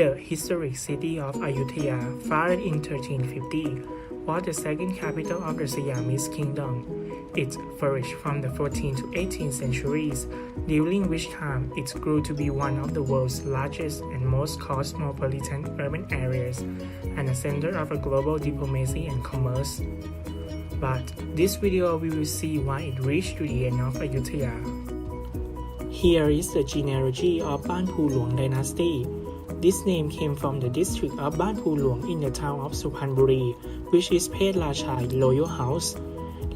The historic city of Ayutthaya, founded in 1350, was the second capital of the Siamese kingdom. It flourished from the 14th to 18th centuries, during which time it grew to be one of the world's largest and most cosmopolitan urban areas, and a center of a global diplomacy and commerce. But this video we will see why it reached to the end of Ayutthaya. Here is the genealogy of Ban Phu Luang dynasty. This name came from the district of Ban Phu Luang in the town of Suphanburi, which is Phet Racha royal house.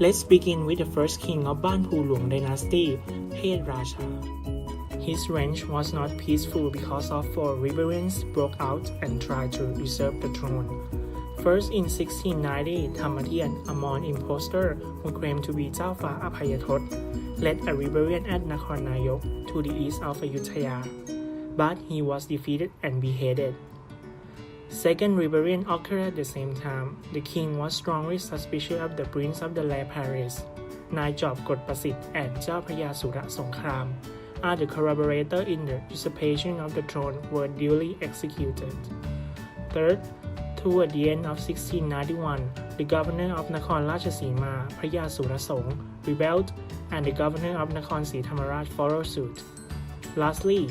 Let's begin with the first king of Ban Phu Luang dynasty, Phet Racha. His reign was not peaceful because of four rebellions broke out and tried to usurp the throne. First, in 1690, Thammathian, a Mon impostor who claimed to be Chao Pha Aphayathot, led a rebellion at Nakhon Nayok to the east of Ayutthaya, but he was defeated and beheaded. Second rebellion occurred at the same time. The king was strongly suspicious of the prince of the left Paris, Nai Chop Kot Prasit and Chao Phaya Sura Songkhram, are the collaborators in the usurpation of the throne were duly executed. Third, toward the end of 1691, the governor of Nakhon Ratchasima, Phaya Sura Song, rebelled, and the governor of Nakhon Si Thammarat followed suit. Lastly,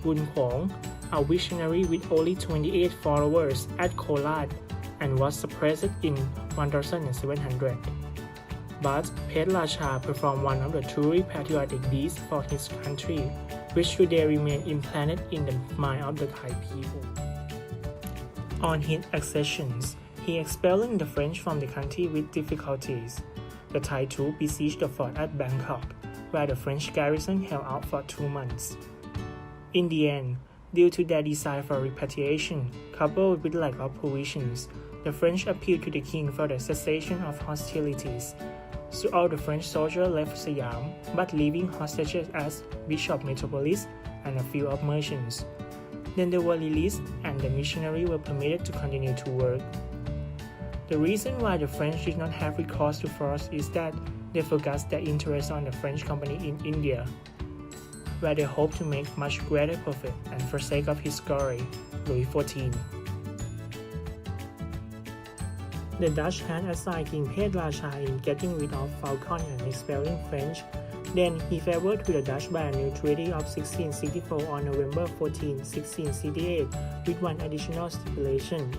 Bun Khong, a visionary with only 28 followers at Kolat, and was suppressed in 1700. But Phet Racha performed one of the truly patriotic deeds for his country, which today remain implanted in the mind of the Thai people. On his accession, he expelled the French from the country with difficulties. The Thai troops besieged the fort at Bangkok, where the French garrison held out for 2 months. In the end, due to their desire for repatriation, coupled with lack of provisions, the French appealed to the king for the cessation of hostilities. So all the French soldiers left Siam, but leaving hostages as Bishop Metropolis and a few of merchants. Then they were released and the missionaries were permitted to continue to work. The reason why the French did not have recourse to force is that they focused their interest on the French company in India, where they hoped to make much greater profit, and for sake of his glory, Louis XIV. The Dutch had assigned King Phet Racha in getting rid of Falcon and expelling French. Then he favored to the Dutch by a new treaty of 1664 on November 14, 1668, with one additional stipulation.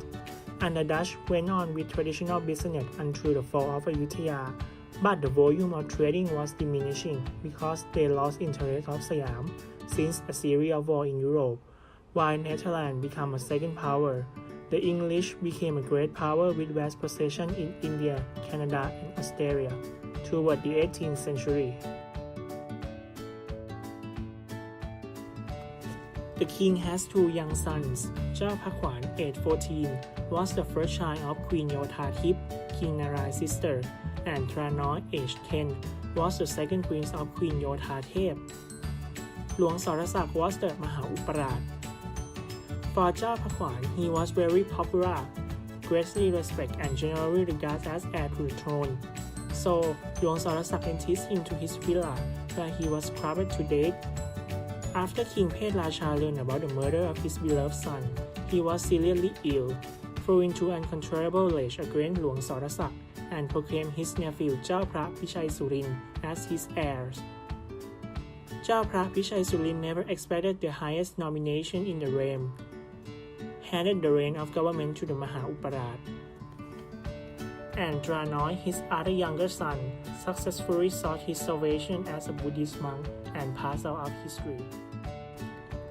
And the Dutch went on with traditional business until the fall of Ayutthaya, but the volume of trading was diminishing because they lost interest of Siam since a series of wars in Europe, while Netherlands became a second power. The English became a great power with vast possessions in India, Canada, and Australia toward the 18th century. The king has two young sons. Chao Phakwan, aged 14, was the first child of Queen Ayutthaya, King Narai's sister, and Tranoi, aged 10, was the second prince of Queen Ayutthaya. Luang Sorasak was the Maha-Uparaj. For Chao Phakwan, he was very popular, greatly respected and generally regarded as heir to the throne. So, Luang Sorasak enticed him to his villa, where he was crowded to death. After King Phet Racha learned about the murder of his beloved son, he was seriously ill, flew into uncontrollable rage against Luang Sorasak, and proclaimed his nephew Chao Phra Pichai Surin as his heirs. Chao Phra Pichai Surin never expected the highest nomination in the realm, handed the reign of government to the Maha-Uparaj. And Tranoi, his other younger son, successfully sought his salvation as a Buddhist monk and passed out of history.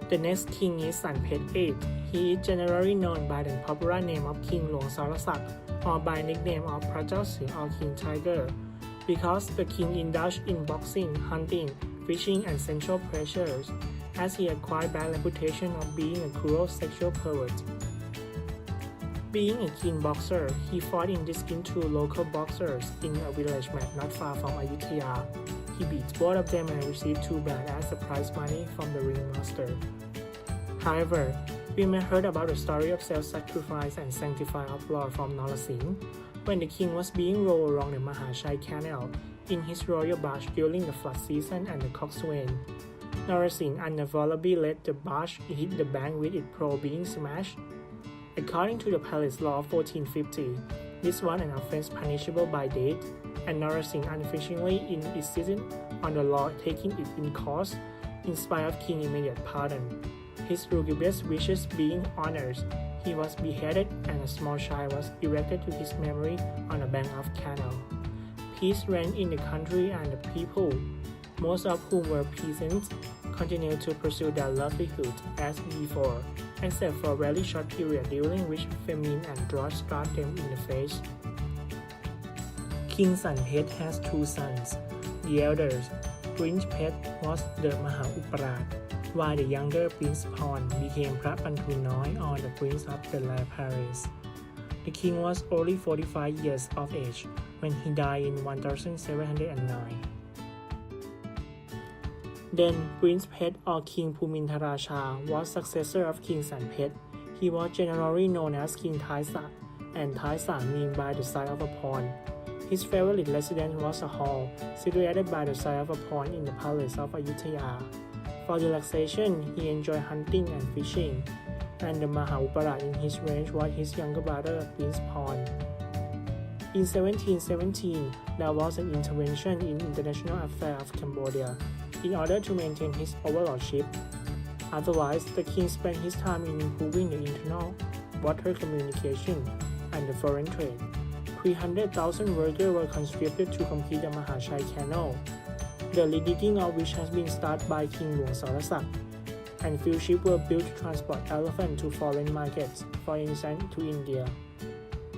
The next king is Son Phet VIII. He is generally known by the popular name of King Luang Sorasak, or by nickname of Prajao Si or King Tiger, because the king indulged in boxing, hunting, fishing, and sensual pleasures, as he acquired bad reputation of being a cruel sexual pervert. Being a keen boxer, he fought in this into local boxers in a village match not far from Ayutthaya. He beat both of them and received 2 baht as the prize money from the ringmaster. However, we may heard about the story of self-sacrifice and sanctified of Lord from Narsingh, when the king was being rowed along the Mahachai Canal in his royal barge during the flood season and the coxswain. Narasimha unavoidably let the barge hit the bank with its prow being smashed. According to the palace law of 1450, this was an offense punishable by death, and Narasimha unflinchingly insisted on the law taking it in course, in spite of King's immediate pardon. His lugubrious wishes being honored, he was beheaded and a small shrine was erected to his memory on the bank of canal. Peace reigned in the country, and the people, most of whom were peasants, continued to pursue their livelihood as before, except for a very short period during which famine and drought struck them in the face. King Sanphet has two sons. The eldest, Prince Phet, was the Maha-Uparad, while the younger Prince Pon became Phra Pantunoi, or the Prince of the Land Palace. The king was only 45 years of age when he died in 1709. Then Prince Phet, or King Phumintaracha, was successor of King Sanphet. He was generally known as King Thaisa, and Thaisa means by the side of a pond. His favorite residence was a hall situated by the side of a pond in the palace of Ayutthaya. For relaxation, he enjoyed hunting and fishing, and the Maha-Uparad in his reign was his younger brother, Prince Pon. In 1717, there was an intervention in international affairs of Cambodia in order to maintain his overlordship. Otherwise, the king spent his time in improving the internal water communication and the foreign trade. 300,000 workers were conscripted to complete the Mahachai Canal, the redigging of which has been started by King Luang Sorasak, and few ships were built to transport elephants to foreign markets, for instance to India.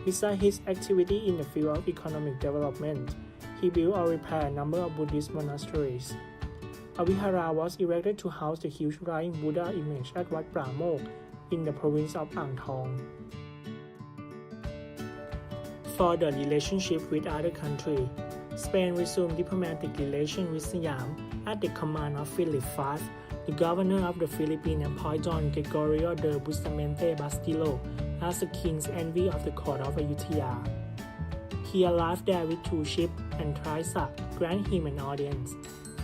Besides his activity in the field of economic development, he built or repaired a number of Buddhist monasteries. A vihara was erected to house the huge flying Buddha image at Wat Pramok in the province of Ang Thong. For the relationship with other countries, Spain resumed diplomatic relations with Siam at the command of Philip V, the governor of the Philippines, appointed Don Gregorio de Bustamante Bastillo as the king's envy of the court of Ayutthaya. He arrived there with two ships and Thaisa granted him an audience.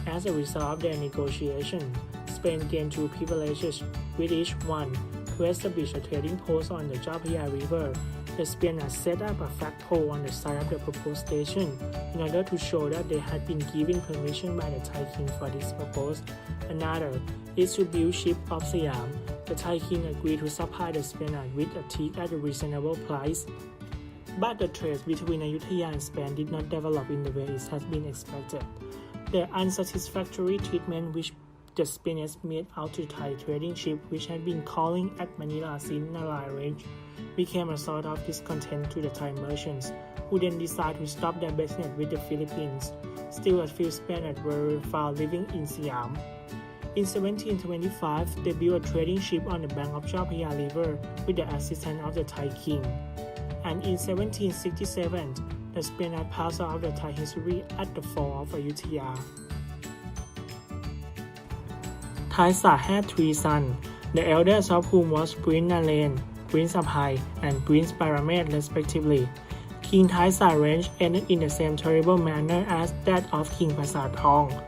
As a result of their negotiations, Spain gained two privileges, with each one to establish a trading post on the Chao Phraya River. The Spaniards set up a flagpole on the side of the proposed station in order to show that they had been given permission by the Thai king for this purpose. Another is to build ships of Siam. The Thai king agreed to supply the Spaniards with a teak at a reasonable price. But the trade between Ayutthaya and Spain did not develop in the way it had been expected. The unsatisfactory treatment which the Spaniards made out to Thai trading ships which had been calling at Manila since Nalai Range became a sort of discontent to the Thai merchants, who then decided to stop their business with the Philippines. Still, a few Spaniards were found living in Siam. In 1725, they built a trading ship on the bank of Chao Phraya River with the assistance of the Thai king. And in 1767, the Spaniards passed out of the Thai history at the fall of Ayutthaya. Thaisa had three sons, the eldest of whom was Prince Nalen, Prince Aphai, and Prince Paramet respectively. King Thaisa reign ended in the same terrible manner as that of King Pasatong,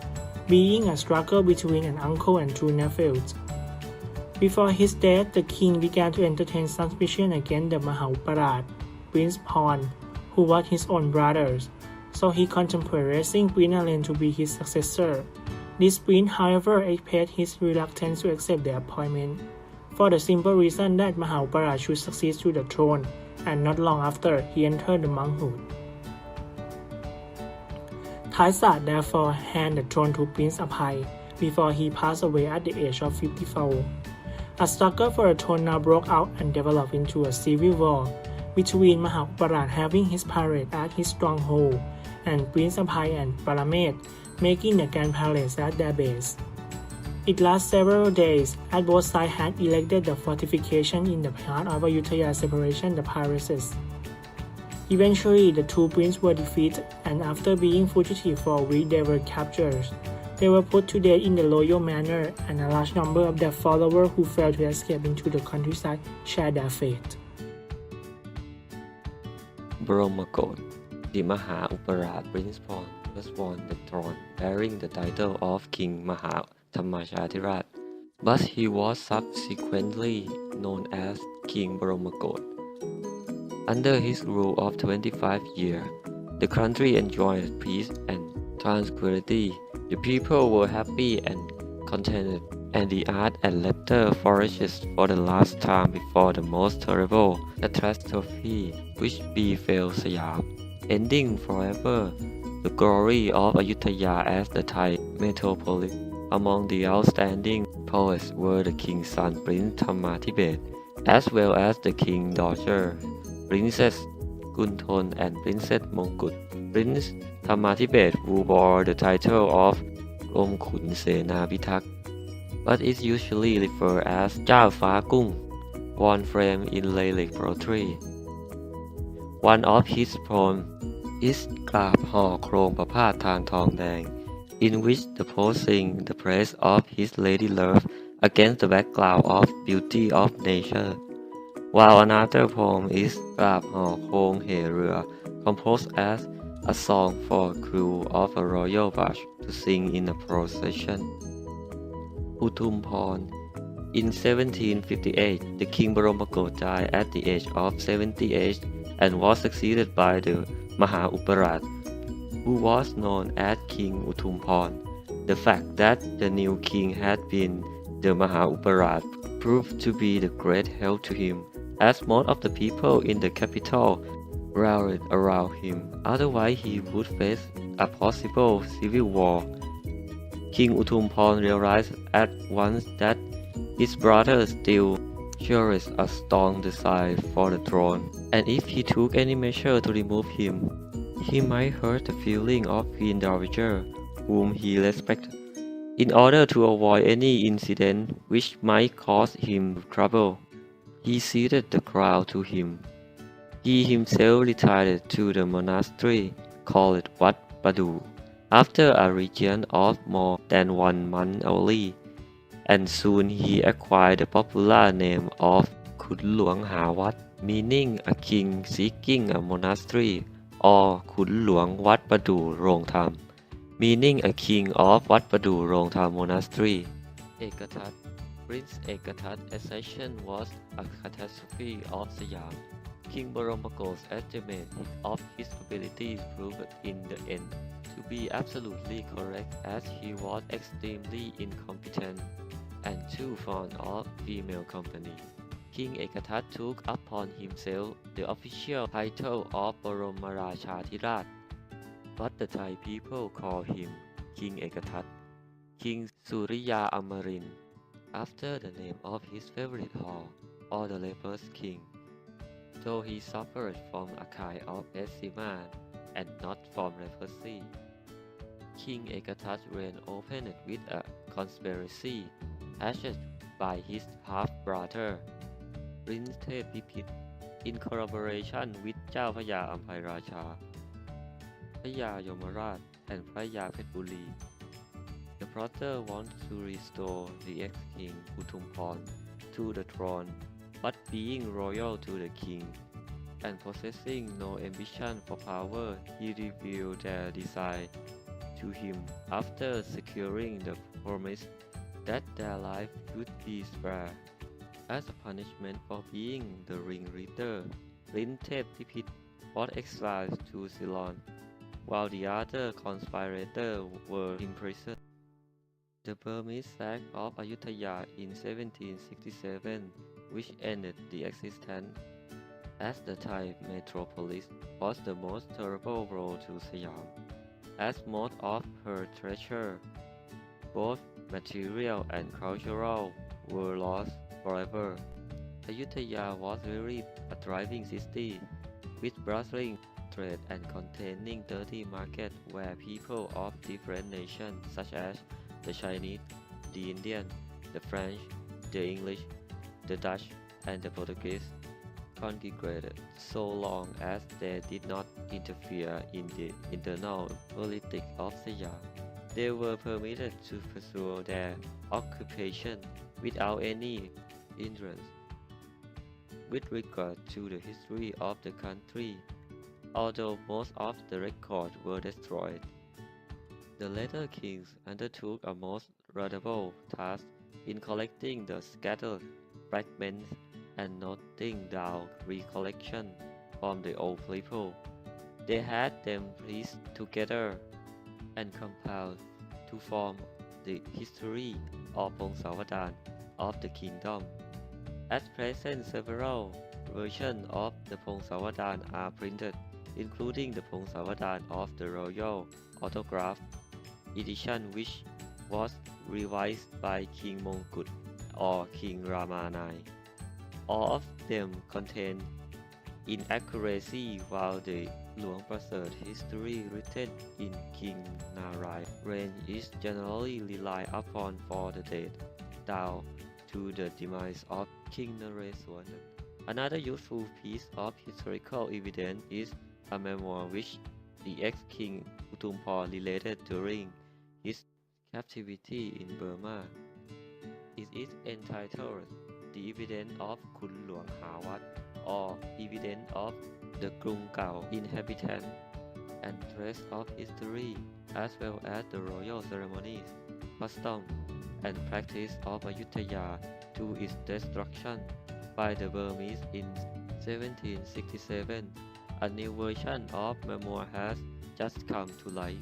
being a struggle between an uncle and two nephews. Before his death, the king began to entertain suspicion against the Maha-Uparad, Prince Pon, who was his own brother, so he contemplated raising Prince Nalen to be his successor. This prince, however, expressed his reluctance to accept the appointment, for the simple reason that Maha-Uparad should succeed to the throne, and not long after he entered the monkhood. Thaisa therefore handed the throne to Prince Aphai before he passed away at the age of 54. A struggle for the throne now broke out and developed into a civil war between Maha-Uparad having his palace at his stronghold and Prince Aphai and Paramet making the Grand Palace at their base. It lasted several days, as both sides had erected the fortification in the heart of Ayutthaya separation the palaces. Eventually, the two princes were defeated, and after being fugitive for a week they were captured. They were put to death in the loyal manner, and a large number of their followers who failed to escape into the countryside shared their fate. Brahmakot, the Maha-Uparad Prince Pon was won the throne bearing the title of King Maha Thammashathirat, but he was subsequently known as King Boromagod. Under his rule of 25 years, the country enjoyed peace and tranquility. The people were happy and contented, and the art and laughter flourished for the last time before the most terrible catastrophe which befell Siam, ending forever the glory of Ayutthaya as the Thai metropolis. Among the outstanding poets were the king's son Prince Thammatibet, as well as the king's daughter Princess Kunthon and Princess Mongkut. Prince Thammatibet, who bore the title of Gomkhun Sena Pitak, but is usually referred as Chao Fa Kung, one frame in lyric poetry. One of his poems is กราบห่อโครงประพาสทางทองแดง in which the poet sings the praise of his lady love against the background of beauty of nature, while another poem is กราบห่อโครงเหเรือ composed as a song for crew of a royal barge to sing in a procession. Uthumphon. In 1758, the King Boromagod died at the age of 78 and was succeeded by the Maha Uparat, who was known as King Uthumphon. The fact that the new king had been the Maha Uparat proved to be the great help to him, as most of the people in the capital rallied around him. Otherwise, he would face a possible civil war. King Uthumphon realized at once that his brother still cherished a strong desire for the throne, and if he took any measure to remove him, he might hurt the feeling of Queen Dowager, whom he respected. In order to avoid any incident which might cause him trouble, he ceded the crown to him. He himself retired to the monastery called Wat Padu after a region of more than 1 month only, and soon he acquired the popular name of Khun Luang Ha Wat, meaning a king seeking a monastery, or Khun Luang Wat Padu Rong Tham, meaning a king of Wat Padu Rong Tham Monastery. Ekathat. Prince Ekathat's accession was a catastrophe of Siam. King Boromagod's estimate of his abilities proved in the end to be absolutely correct, as he was extremely incompetent and too fond of female company. King Ekathat took upon himself the official title of Boromarachathirat, but the Thai people call him King Ekathat, King Suriya Amarin, after the name of his favorite hall, or the leper's king, though he suffered from a kind of eczema and not from leprosy. King Ekathat reign opened with a conspiracy hatched by his half-brother, Prince Thepipit, in collaboration with เจ้าพระยาอัมภัยราชา พระยายมราช and พระยาเพชรบุรี The brother wants to restore the ex-king Uthumphon to the throne, but being loyal to the king and possessing no ambition for power, he revealed their desire to him after securing the promise that their life would be spared. As a punishment for being the ringleader, Prince Thepipit was exiled to Ceylon, while the other conspirators were imprisoned. The Burmese sack of Ayutthaya in 1767, which ended the existence as the Thai metropolis, was the most terrible blow to Siam, as most of her treasure, both material and cultural, were lost forever. Ayutthaya was really a thriving city, with bustling trade and containing 30 markets where people of different nations such as the Chinese, the Indian, the French, the English, the Dutch, and the Portuguese congregated, so long as they did not interfere in the internal politics of Siam. They were permitted to pursue their occupation without any hindrance. With regard to the history of the country, although most of the records were destroyed, the later kings undertook a most laudable task in collecting the scattered fragments and noting down recollection from the old people. They had them pieced together and compiled to form the history of Pongsawadan of the kingdom. At present, several versions of the Pongsawadan are printed, including the Pongsawadan of the Royal Autograph edition, which was revised by King Mongkut or King Rama IX. All of them contain inaccuracy, while the Luang Prasert history written in King Narai reign is generally relied upon for the date down to the demise of King Naresuan. Another useful piece of historical evidence is a memoir which the ex-king Utumpor related during his captivity in Burma. It is entitled The Evidence of Kun Luang Hawat, or Evidence of the Krung Kao Inhabitant, and trace of history, as well as the royal ceremonies, customs, and practice of Ayutthaya to its destruction by the Burmese in 1767. A new version of memoir has just come to light.